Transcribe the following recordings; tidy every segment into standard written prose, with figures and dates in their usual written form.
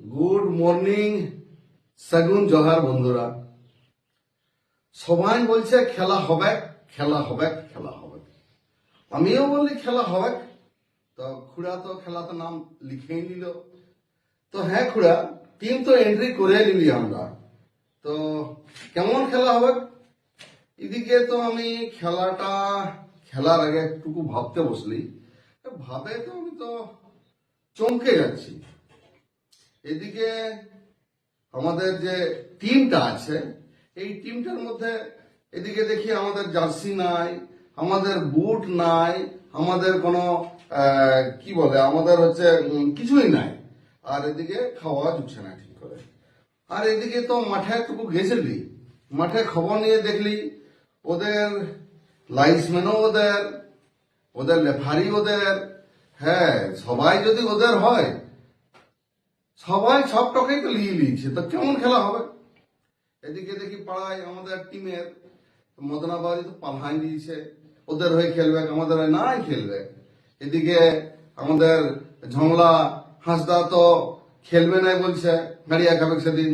Good morning, সেগুন জোহার বন্ধুরা। সবাই বলছে খেলা হবে, খেলা হবে, খেলা হবে। আমিও বলি খেলা হবে। তো খুড়া তো খেলাতে নাম লিখেই নিল। তো হ্যাঁ খুড়া, টিম তো এন্ট্রি করে নিলি আমরা। তো কেমন খেলা হবে? এদিকে তো আমি খেলার আগে একটুকু ভাবতে বসলি। ভাবে তো আমি তো চমকে যাচ্ছি। এদিকে আমাদের যে টিমটা আছে, এই টিমটার মধ্যে এদিকে দেখি আমাদের জার্সি নাই, আমাদের বুট নাই, আমাদের কোনো কি বলে আমাদের হচ্ছে কিছুই নাই। আর এদিকে খাওয়া জুটছে না ঠিক করে। আর এদিকে তো মাঠে টুকু গেছিলি, মাঠে খবর নিয়ে দেখলি ওদের লাইন্সম্যানও ওদের লেফারি ওদের। হ্যাঁ, সবাই যদি ওদের হয়, সবাই সব টকেই তো লিয়ে নিয়েছে, তো কেমন খেলা হবে? এদিকে দেখি পাড়ায় আমাদের টিমের মদনাবাড়ি তো পাল্হাই দিয়েছে, ওদের হয়ে খেলবে, আমাদের হয়ে নাই খেলবে। এদিকে আমাদের ঝংলা হাঁসদা তো খেলবে নাই বলছে, গাড়িয়া খাবে সেদিন।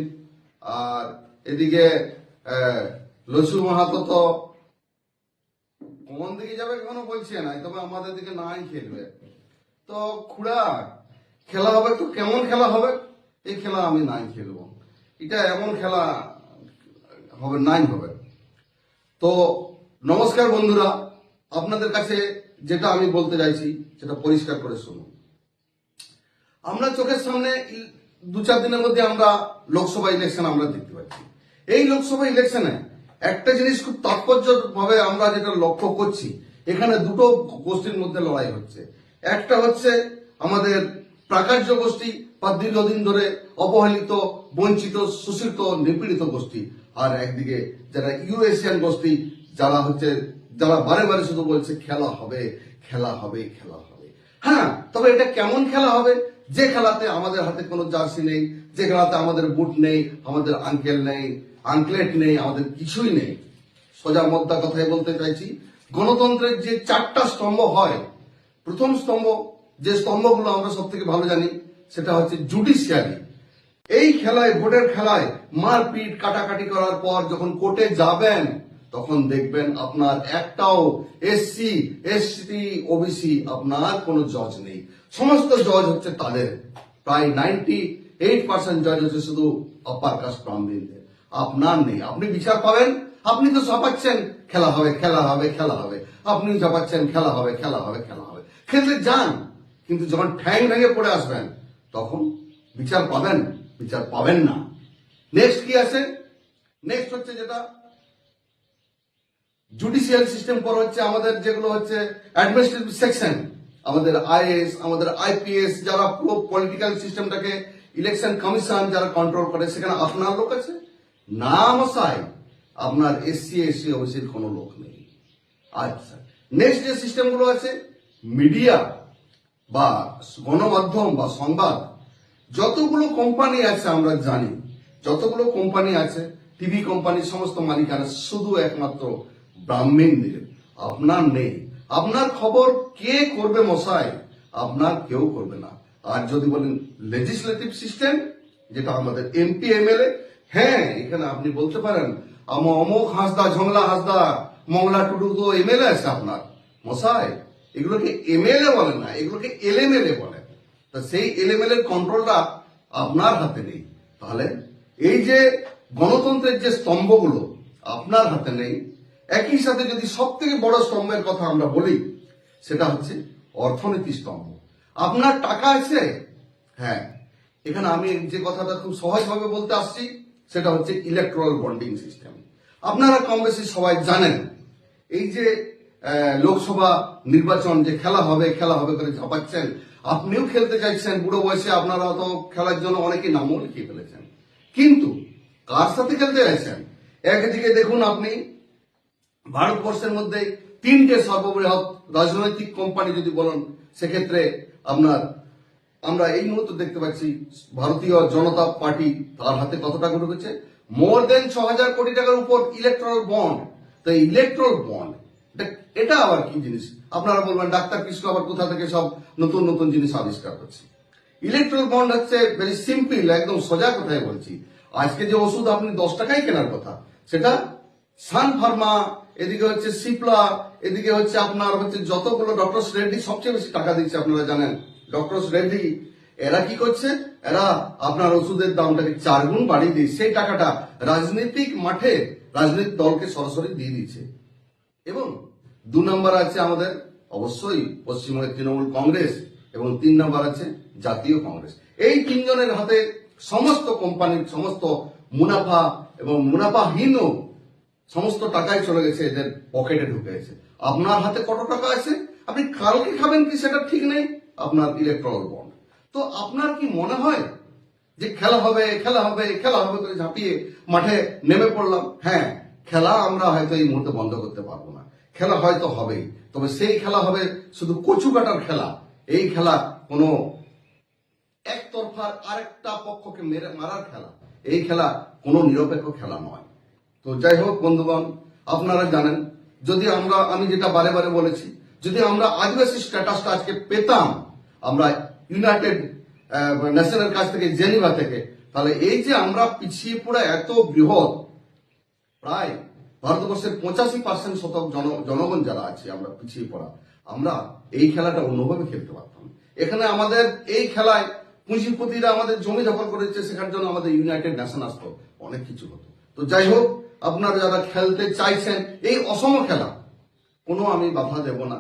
আর এদিকে লসু মাহাতো তো কোন দিকে যাবে এখনো বলছে নাই, তবে আমাদের দিকে নাই খেলবে। তো খুড়া, খেলা হবে তো কেমন খেলা হবে? এই খেলা আমি নাই খেলবো, এটা এমন খেলা হবে নাই হবে। তো নমস্কার বন্ধুরা, আপনাদের কাছে যেটা আমি বলতে চাইছি সেটা পরিষ্কার করে শুনুন। আমরা চোখের সামনে 2-4 দিনের মধ্যে আমরা লোকসভা ইলেকশন আমরা দেখতে পাচ্ছি। এই লোকসভা ইলেকশনে একটা জিনিস খুব তাৎপর্যভাবে আমরা যেটা লক্ষ্য করছি, এখানে দুটো গোষ্ঠীর মধ্যে লড়াই হচ্ছে। একটা হচ্ছে আমাদের প্রাকার্য গোষ্ঠী বা দীর্ঘদিন ধরে অবহেলিত, বঞ্চিত, শোষিত, নিপীড়িত গোষ্ঠী। আর একদিকে যারা ইউএসিয়ান গোষ্ঠী, যারা বারে বারে শুধু বলছে খেলা হবে, খেলা হবে, খেলা হবে। হ্যাঁ, তবে এটা কেমন খেলা হবে? যে খেলাতে আমাদের হাতে কোনো জার্সি নেই, যে খেলাতে আমাদের বুট নেই, আমাদের আঙ্কেল নেই, আঙ্কলেট নেই, আমাদের কিছুই নেই। সোজা মোদ্দা কথাই বলতে চাইছি, গণতন্ত্রের যে 4টা স্তম্ভ হয়, প্রথম স্তম্ভ, যে স্তম্ভগুলো আমরা সব থেকে ভালো জানি, সেটা হচ্ছে জুডিশিয়ারি। এই খেলায়, ভোটের খেলায় মারপিট কাটাকাটি করার পর যখন কোর্টে যাবেন, তখন দেখবেন আপনার একটাও এসসি, এসটি, ওবিসি আপনার কোনো জজ নেই। সমস্ত জজ হচ্ছে তাদের, প্রায় 98% জজ হচ্ছে শুধু আপার কাস্ট ব্রাহ্মণদের। আপনার নেই। আপনি বিচার পাবেন, আপনি তো ছাপাচ্ছেন খেলা হবে, খেলা হবে, খেলা হবে। আপনি ছাপাচ্ছেন খেলা হবে, খেলা হবে, খেলা হবে। খেলতে যান, কিন্তু যখন ঠ্যাং ভেঙে পড়ে আসবেন, তখন বিচার পাবেন, বিচার পাবেন না। নেক্সট কি আছে? নেক্সট হচ্ছে যেটা জুডিশিয়াল সিস্টেম, পর হচ্ছে আমাদের যেগুলো হচ্ছে অ্যাডমিনিস্ট্রেটিভ সেকশন, আমাদের আইএএস, আমাদের আইপিএস, যারা পুরো পলিটিক্যাল সিস্টেমটাকে, ইলেকশন কমিশন যারা কন্ট্রোল করে, সেখানে আপনার লোক আছে না মশাই? আপনার এসসি, এসসি, ওবিসির কোনো লোক নেই। আচ্ছা, নেক্সট যে সিস্টেমগুলো আছে, মিডিয়া বা গণমাধ্যম বা সংবাদ, যতগুলো কোম্পানি আছে আমরা জানি, যতগুলো কোম্পানি আছে, টিভি কোম্পানির সমস্ত মালিকানা শুধু একমাত্র ব্রাহ্মণদের। আপনার নেই। আপনার খবর কে করবে মশাই? আপনার কেউ করবে না। আর যদি বলেন লেজিসলেটিভ সিস্টেম, যেটা আমাদের এমপি এমএলএ, হ্যাঁ, এখানে আপনি বলতে পারেন অমুক হাঁসদা, ঝংলা হাঁসদা, মংলা টুডু তো এমএলএ আছে আপনার মশাই। এগুলোকে এমএলএ বলে না, এগুলোকে এলএমএলএ বলে। তা সেই এলএমএল এর কন্ট্রোলটা আপনার হাতে নেই। তাহলে এই যে গণতন্ত্রের যে স্তম্ভগুলো আপনার হাতে নেই, একই সাথে যদি সব থেকে বড় স্তম্ভের কথা আমরা বলি, সেটা হচ্ছে অর্থনীতি স্তম্ভ। আপনার টাকা আছে, হ্যাঁ, এখানে আমি যে কথাটা খুব সহজভাবে বলতে আসছি, সেটা হচ্ছে ইলেকট্রাল বন্ডিং সিস্টেম। আপনারা কম বেশি সবাই জানেন, এই যে লোকসভা নির্বাচন যে খেলা হবে, খেলা হবে করে ঝাপাচ্ছেন, আপনিও খেলতে চাইছেন, বুড়ো বয়সে আপনারা তো খেলার জন্য অনেকে নামও লিখে ফেলেছেন, কিন্তু কার সাথে খেলতে চাইছেন? একদিকে দেখুন, আপনি ভারতবর্ষের মধ্যে 3টে সর্ববৃহৎ রাজনৈতিক কোম্পানি যদি বলেন, সেক্ষেত্রে আমরা এই মুহূর্তে দেখতে পাচ্ছি ভারতীয় জনতা পার্টি, তার হাতে কত টাকা ঢুকেছে? মোর দেন 6,000 কোটি টাকার উপর ইলেকট্রাল বন্ড। তো ইলেকট্রাল বন্ড এটা আবার কি জিনিস? আপনারা বলবেন ডাক্তার কৃষ্ণ আবার কোথা থেকে সব নতুন নতুন জিনিস আবিষ্কার করছে। ইলেকট্রাল বন্ড হচ্ছে ভেরি সিম্পল, একদম সোজা কথায় বলছি। আজকে যে ওষুধ আপনি 10 টাকায় কেনার কথা, সেটা সান ফার্মা, এদিকে হচ্ছে সিপ্লা, এদিকে হচ্ছে আপনার হচ্ছে যতগুলো ডক্টর রেড্ডি সবচেয়ে বেশি টাকা দিচ্ছে, আপনারা জানেন। ডক্টর রেড্ডি এরা কি করছে, এরা আপনার ওষুধের দামটাকে 4 গুণ বাড়িয়ে দিয়ে সেই টাকাটা রাজনৈতিক মাঠে রাজনৈতিক দলকে সরাসরি দিয়ে দিচ্ছে। এবং 2 নম্বর আছে আমাদের অবশ্যই পশ্চিমবঙ্গের তৃণমূল কংগ্রেস, এবং 3 নম্বর আছে জাতীয় কংগ্রেস। এই 3 জনের হাতে সমস্ত কোম্পানির সমস্ত মুনাফা এবং মুনাফাহীন সমস্ত টাকাই চলে গেছে, এদের পকেটে ঢুকে গেছে। আপনার হাতে কত টাকা আছে, আপনি কালকে খাবেন কি সেটা ঠিক নেই, আপনার ইলেকট্রাল বন্ড। তো আপনার কি মনে হয় যে খেলা হবে খেলা হবে খেলা হবে করে ঝাঁপিয়ে মাঠে নেমে পড়লাম? হ্যাঁ, খেলা আমরা হয়তো এই মুহূর্তে বন্ধ করতে পারবো না, খেলা হয়তো হবেই, তবে সেই খেলা হবে শুধু কচু কাটার খেলা। এই খেলা কোনো একতরফার আরেকটা পক্ষকে মারার খেলা, এই খেলা কোনো নিরপেক্ষ খেলা নয়। তো যাই হোক বন্ধুগণ, আপনারা জানেন, যদি আমি যেটা বারে বারে বলেছি, যদি আমরা আদিবাসী স্ট্যাটাসটা আজকে পেতাম আমরা ইউনাইটেড নেশনের কাছ থেকে, জেনিভা থেকে, তাহলে এই যে আমরা পিছিয়ে পড়া এত বৃহৎ, প্রায় ভারতবর্ষের 85% জনগণ যারা আছে আমরা পিছিয়ে পড়া, আমরা এই খেলাটা অন্যভাবে খেলতে পারতাম। এখানে আমাদের এই খেলায় পুঁজিপতিরা আমাদের জমি দখল করেছে, সেখানে জন্য আমাদের ইউনাইটেড নেশন আসতো, অনেক কিছু হতো। তো যাই হোক, আপনারা যারা খেলতে চাইছেন এই অসম খেলা, কোনো আমি বাধা দেব না,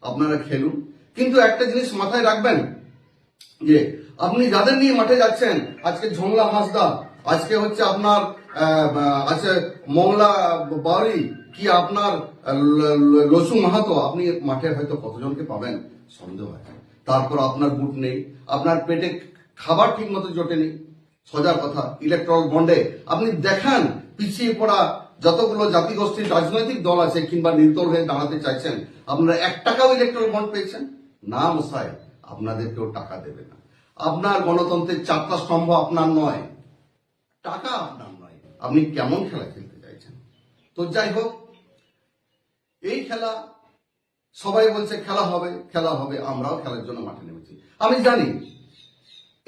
আপনারা খেলুন। কিন্তু একটা জিনিস মাথায় রাখবেন যে আপনি যাদের নিয়ে মাঠে যাচ্ছেন, আজকে ঝংলা হাঁসদা, আজকে হচ্ছে আপনার আছে মংলা বাউরি, কি আপনার লসু মাহাতো, আপনি মাঠে হয়তো কতজনকে পাবেন সন্দেহ আছে। তারপর আপনার বুট নেই, আপনার পেটে খাবার ঠিক মতো জোটেনি। সোজা কথা, ইলেকট্রাল বন্ডে আপনি দেখান পিছিয়ে পড়া যতগুলো জাতিগোষ্ঠীর রাজনৈতিক দল আছে কিংবা নির্দল হয়ে দাঁড়াতে চাইছেন, আপনারা 1 টাকাও ইলেকট্রাল বন্ড পেয়েছেন না? মশাই, আপনাদের কেউ টাকা দেবে না। আপনার গণতন্ত্রের 4টা স্তম্ভ আপনার নয়, টাকা আপনার নয়, আপনি কেমন খেলা খেলতে চাইছেন? তো যাই হোক, এই খেলা সবাই বলছে খেলা হবে খেলা হবে, আমরাও খেলার জন্য মাঠে নেমেছি। আমি জানি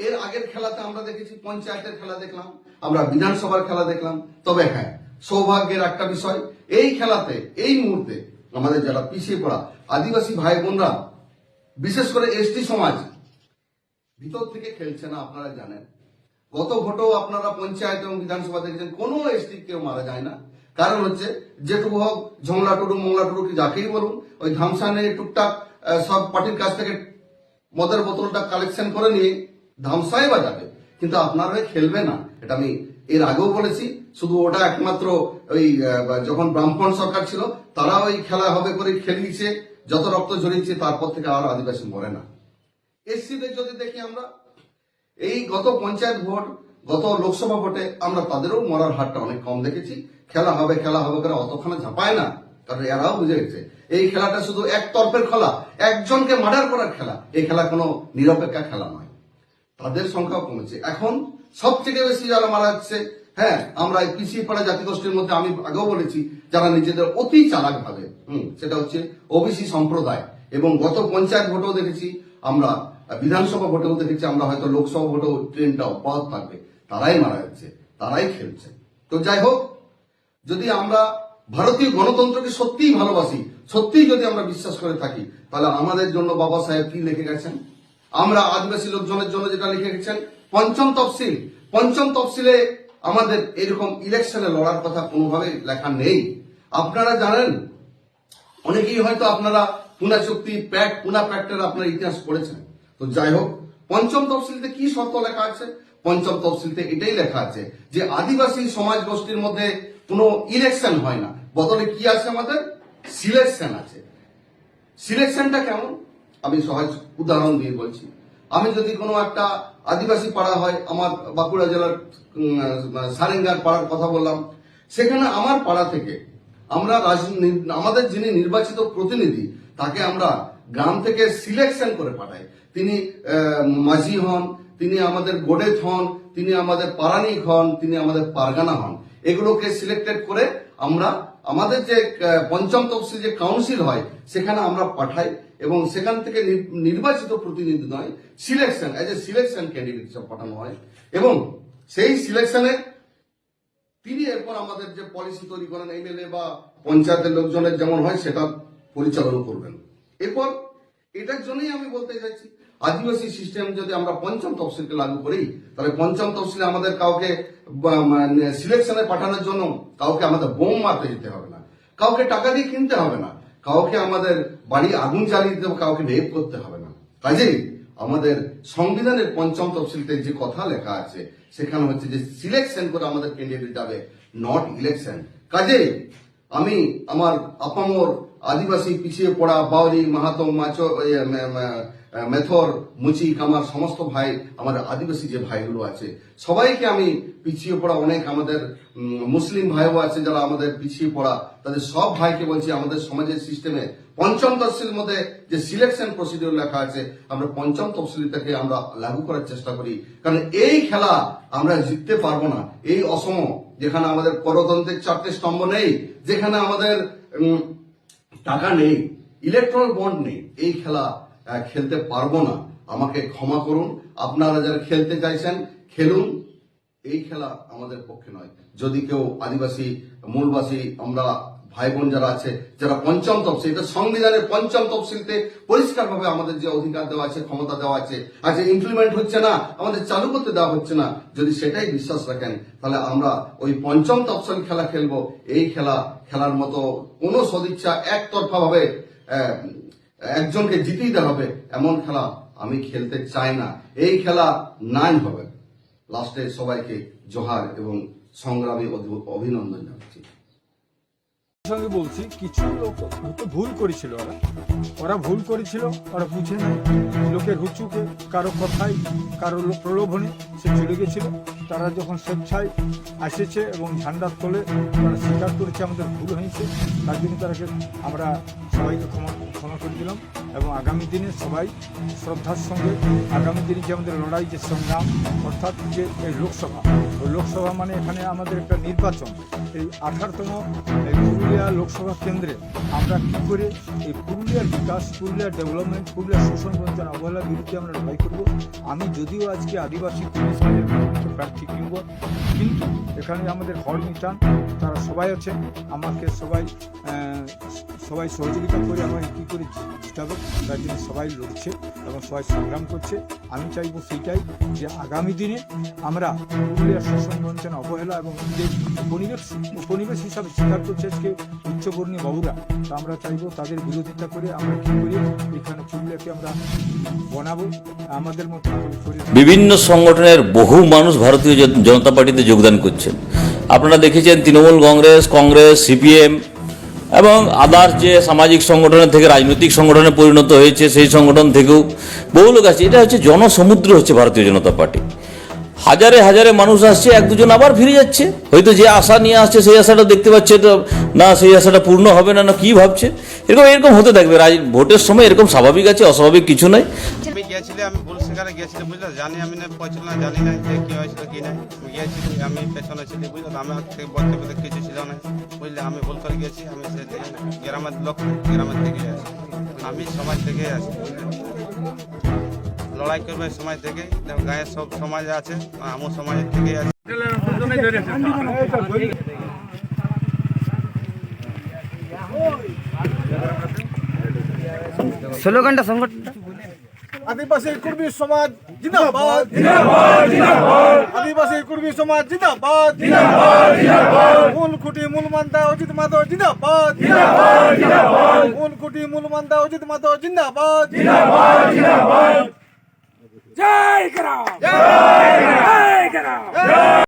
এর আগের খেলাতে আমরা দেখেছি, পঞ্চায়েতের খেলা দেখলাম, আমরা বিধানসভার খেলা দেখলাম। তবে হ্যাঁ, সৌভাগ্যের একটা বিষয়, এই খেলাতে এই মুহূর্তে আমাদের যারা পিছিয়ে পড়া আদিবাসী ভাই বোনরা, বিশেষ করে এসটি সমাজ ভিতর থেকে খেলছে না। আপনারা জানেন, গত ভোটেও আপনারা পঞ্চায়েত এবং বিধানসভা দেখেছেন, কোনো এসটি কেউ মারা যায় না। কারণ হচ্ছে যেটুকু হোক ঝংলা টুডু মোংলা টুডু কি যাকেই বলুন, ওই ধামসানে টুকটাক সব পার্টির কাছ থেকে মদের বোতলটা কালেকশন করে নিয়ে ধামসায় বাজাবে, কিন্তু আপনার হয়ে খেলবে না। এটা আমি এর আগেও বলেছি। শুধু ওটা একমাত্র ওই যখন ব্রাহ্মণ সরকার ছিল, তারা ওই খেলা হবে করে খেলিয়েছে, যত রক্ত ঝরিয়েছে, তারপর থেকে আর আদিবাসী মরে না। এসসিদের যদি দেখি আমরা, এই গত পঞ্চায়েত ভোট, গত লোকসভা ভোটে আমরা তাদেরও মরার হারটা অনেক কম দেখেছি। খেলা হবে করে অতখানে ঝাঁপায় না, কারণ এরাও বুঝে গেছে এই খেলাটা শুধু এক তরফের খেলা, একজনকে মার্ডার করার খেলা। এই খেলা কোনো নিরপেক্ষ খেলা নয়। তাদের সংখ্যাও কমেছে। এখন সবথেকে বেশি যারা মারা যাচ্ছে, হ্যাঁ, আমরা এই পিছিয়ে পড়া জাতিগোষ্ঠীর মধ্যে আমি আগেও বলেছি, যারা নিজেদের অতি চালাক ভাবে, সেটা হচ্ছে ওবিসি সম্প্রদায়। এবং গত পঞ্চায়েত ভোটেও দেখেছি আমরা, বিধানসভা ভোটেও দেখেছি আমরা, হয়তো লোকসভা ভোটেও ট্রেনটা অব্যাহত থাকবে। তারাই মারা যাচ্ছে, তারাই খেলছে। তো যাই হোক, যদি আমরা ভারতীয় গণতন্ত্রকে সত্যিই ভালোবাসি, সত্যিই যদি আমরা বিশ্বাস করে থাকি, তাহলে আমাদের জন্য বাবা সাহেব কি লিখে গেছেন, আমরা আদিবাসী লোকজনের জন্য যেটা লিখে গেছেন, পঞ্চম তফসিলে আমাদের এরকম ইলেকশনে লড়ার কথা কোনোভাবে লেখা নেই। আপনারা জানেন, অনেকেই হয়তো আপনারা পুনা চুক্তি পুনা প্যাক্টের আপনার ইতিহাস পড়েছেন। তো যাই হোক, পঞ্চম তফসিলতে কি শর্ত লেখা আছে? পঞ্চম তফসিলতে এটাই লেখা আছে যে আদিবাসী সমাজ গোষ্ঠীর মধ্যে কোনো ইলেকশন হয় না, বদলে কি আছে আমাদের সিলেকশন আছে। সিলেকশনটা কেমন আমি সহজ উদাহরণ দিয়ে বলছি। আমি যদি কোনো একটা আদিবাসী পাড়া হয়, আমার বাঁকুড়া জেলার সারেঙ্গার পাড়ার কথা বললাম, সেখানে আমার পাড়া থেকে আমরা আমাদের যিনি নির্বাচিত প্রতিনিধি, তাকে আমরা গ্রাম থেকে সিলেকশন করে পাঠাই। তিনি মাঝি হন, তিনি আমাদের গোডেত হন, তিনি আমাদের পারানিক হন, তিনি আমাদের পারগানা হন। এগুলোকে সিলেক্টেড করে আমরা আমাদের যে পঞ্চম তফসিল যে কাউন্সিল হয় সেখানে আমরা পাঠাই এবং সেখান থেকে নির্বাচিত প্রতিনিধি নয়, selection as a selection candidate হিসেবে পাঠানো হয় এবং সেই সিলেকশনে তিনি এরপর আমাদের যে পলিসি তৈরি করেন এমএলএ বা পঞ্চায়েতের লোকজনের যেমন হয় সেটা পরিচালনা করবেন। এরপর এটার জন্যই আমি বলতে চাইছি, আদিবাসী সিস্টেম যদি আমরা পঞ্চম তফসিলকে লাগু করি তাহলে পঞ্চম তফসিলে আমাদের কাউকে সিলেকশনে পাঠানোর জন্য কাউকে আমাদের বোম মারতে যেতে হবে না, কাউকে টাকা দিয়ে কিনতে হবে না, কাউকে আমাদের বাড়ি আগুন জ্বালিয়ে দিতে হবে, কাউকে রেপ করতে হবে না। কাজেই আমাদের সংবিধানের পঞ্চম তফসিলতে যে কথা লেখা আছে সেখানে হচ্ছে যে সিলেকশন করে আমাদের ক্যান্ডিডেট যাবে, নট ইলেকশন। কাজেই আমি আমার আপামর আদিবাসী পিছিয়ে পড়া বাউরি মাহাতো মাচো মেথর মুচি কামার সমস্ত ভাই, আমাদের আদিবাসী যে ভাইগুলো আছে সবাইকে আমি পিছিয়ে পড়া অনেক আমাদের মুসলিম ভাইও আছে যারা আমাদের পিছিয়ে পড়া, তাদের সব ভাইকে বলছি আমাদের সমাজের সিস্টেমে পঞ্চম তফসিলের মধ্যে যে সিলেকশন প্রসিডিউর লেখা আছে আমরা পঞ্চম তফসিলটাকে আমরা লাগু করার চেষ্টা করি। কারণ এই খেলা আমরা জিততে পারবো না, এই অসম যেখানে আমাদের গণতন্ত্রের 4টে স্তম্ভ নেই, যেখানে আমাদের টাকা নেই, ইলেকট্রাল বন্ড নেই, এই খেলা খেলতে পারবো না। আমাকে ক্ষমা করুন, আপনারা যারা খেলতে চাইছেন খেলুন, এই খেলা আমাদের পক্ষে নয়। যদি কেউ আদিবাসী মূলবাসী আমরা ভাই বোন যারা আছে যারা পঞ্চম তফসিল, এটা সংবিধানের পঞ্চম তফসিলতে পরিষ্কারভাবে আমাদের যে অধিকার দেওয়া আছে ক্ষমতা দেওয়া আছে আর যে ইমপ্লিমেন্ট হচ্ছে না, আমাদের চালু করতে দেওয়া হচ্ছে না, যদি সেটাই বিশ্বাস রাখেন তাহলে আমরা ওই পঞ্চম তফসিল খেলা খেলবো। এই খেলা খেলার মতো কোনো সদিচ্ছা একতরফা ভাবে একজনকে জিতিয়ে দেওয়া হবে এমন খেলা আমি খেলতে চাই না। এই খেলা নাই হবে। লাস্টে সবাইকে জোহার এবং সংগ্রামী অভিনন্দন জানাচ্ছি। সঙ্গে বলছি কিছু লোক হয়তো ভুল করেছিল, ওরা ভুল করেছিল, ওরা বুঝে নাই, লোকের হুচুকে কারো কথাই কারো প্রলোভনে সে চলে গেছিল। তারা যখন স্বেচ্ছায় এসেছে এবং ঝান্ডার তলে তারা স্বীকার করেছে আমাদের ভুল হয়েছে, তার জন্য তারাকে আমরা সবাইকে ক্ষমা করে দিলাম এবং আগামী দিনে সবাই শ্রদ্ধার সঙ্গে আগামী দিনে যে আমাদের লড়াই যে সংগ্রাম অর্থাৎ যে এই লোকসভা, ওই লোকসভা মানে এখানে আমাদের একটা নির্বাচন, এই 18তম এই পুরুলিয়া লোকসভা কেন্দ্রে আমরা কী করে এই পুরুলিয়ার বিকাশ, পুরুলিয়ার ডেভেলপমেন্ট, পুরুলিয়ার শোষণ বঞ্চনা অবহেলার বিরুদ্ধে আমরা লড়াই করব। আমি যদিও আজকে আদিবাসী কমিশনের প্রার্থী কিনব, কিন্তু এখানে আমাদের হর মিটান তারা সবাই আছেন, আমাকে সবাই সহযোগিতা করে আমাকে কী করে জিতাবে তার জন্য সবাই লড়ছে এবং সবাই সংগ্রাম করছে। আমি চাইব সেইটাই যে আগামী দিনে আমরা পুরুলিয়ার শোষণ বঞ্চনা অবহেলা এবং যে উপনিবেশ হিসাবে স্বীকার করছে আজকে উচ্চবর্ণীয় বাবুরা, তা আমরা চাইব তাদের বিরোধিতা করে আমরা কী করি এখানে পুরুলিয়াকে আমরা বানাবো আমাদের মতো করে। বিভিন্ন সংগঠনের বহু মানুষ ভারতীয় জনতা পার্টিতে যোগদান করছেন। আপনারা দেখেছেন তৃণমূল কংগ্রেস সিপিএম এবং আদার্স যে সামাজিক সংগঠনের থেকে রাজনৈতিক সংগঠনে পরিণত হয়েছে সেই সংগঠন থেকেও বহু লোক আছে। এটা হচ্ছে জনসমুদ্র হচ্ছে ভারতীয় জনতা পার্টি। হাজারে হাজারে মানুষ আসছে, এক দুজন আবার ফিরে যাচ্ছে, হয়তো যে আশা নিয়ে আসছে সেই আশাটা দেখতে পাচ্ছে না, সেই আশাটা পূর্ণ হবে না, কি ভাবছে, এরকম হতে থাকবে। ভোটের সময় এরকম স্বাভাবিক আছে, অস্বাভাবিক কিছু নাই। আমি গিয়েছিলাম, আমি ভুল সেখানে গিয়েছিলাম বুঝলে, জানি আমি না পৌঁছল না, জানি না যে কি হয়েছিল কি নাই, গিয়েছিলি আমি পেছনে ছিলি বুঝলো, আমার থেকে বলতে বলতে কিছু ছিল না বুঝলে, আমি ভুল করে গেছি। আমি সে গ্রামের লোক, গ্রামের থেকে আছি, আমি সমাজ থেকে আছি, লড়াই করবে সমাজ থেকে, গায়ের সব সমাজ আছে, আমার সমাজের থেকে আছি। স্লোগানটা সংগঠনটা আদিবাসী কুর্মী সমাজ জিন্দাবাদ, জিন্দাবাদ, জিন্দাবাদ। আদিবাসী কুর্মী সমাজ জিন্দাবাদ, জিন্দাবাদ, জিন্দাবাদ। মূল খুঁটি মূল মান্তা অজিত মাধব জিন্দাবাদ, জিন্দাবাদ, জিন্দাবাদ। মূল খুঁটি মূল মান্তা অজিত মাধব জিন্দাবাদ, জিন্দাবাদ, জিন্দাবাদ। জয় করাম, জয় করাম, জয় করাম।